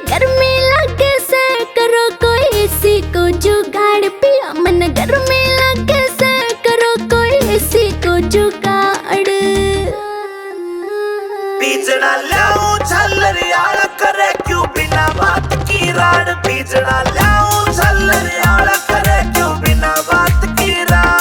गर्मी लगे से करो कोई एसी को जुगाड़ पिया मन गर्मी लगे से करो कोई एसी को जुगाड़। बीजना लाऊं झल्लरियाला करे क्यों बिना बात की राड़। बीजना लाऊं झल्लरियाला करे क्यों बिना बात की राड़।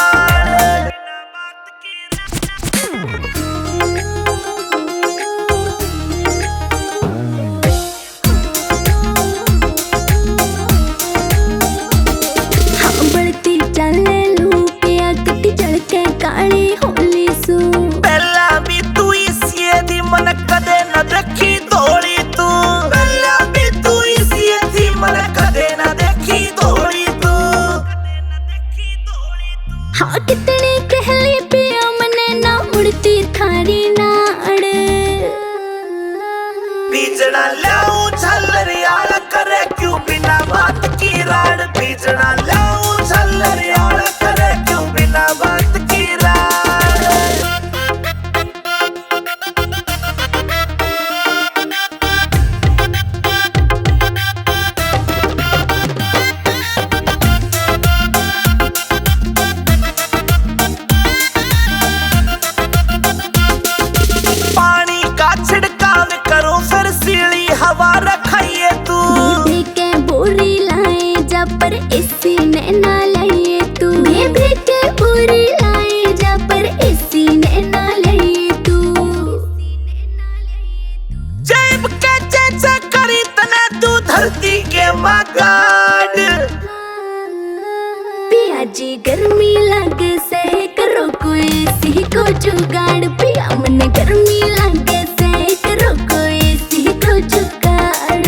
काली होली सू पहला भी तू इसी दी मन कदे न देखी थोड़ी तू। पहला भी तू इसी दी मन कदे न देखी थोड़ी तू। हाँ कितनी कहली पिया मने ना मुड़ती थारी नाड़। बीजना लाऊं झल्लरियाला करे क्यों बिना बात की राड़। बीजना लाऊं झल्लरियाला करे क्यों बिना बात की राड़। पानी का छिड़काव करो फिर सीली हवा रखाइए तू। बेबी के बोरी लाए जा पर एसी ने ना लाइए तू। बेबी के बोरी लाए जा पर एसी ने ना लाइए तू। जेब के चेचे करी तना तू धरती के मगाड़। पिया जी गर्मी लगे से करो कोई एसी को जुगाड़। पिया मन गर्मी लगे से करो कोई एसी को जुगाड़।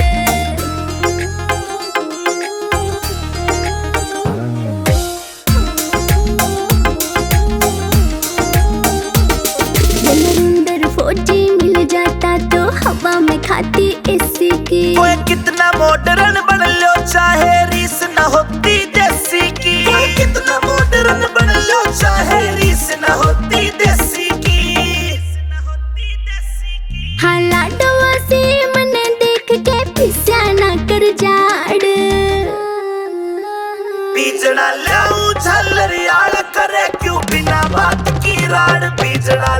नरेंद्र फौजी मिल जाता तो हवा में खाती एसी की। कोई कितना मॉडर्न बन लो चाहे रीस न होती देसी की। कोई कितना मॉडर्न बन लो चाहे रीस न होती देसी की। हाँ लाडवा से मने देख के पिस्या ना कर जाड़। बीजना लाऊं झल्लरियाला करे क्यों बिना बात की राड़। बीजना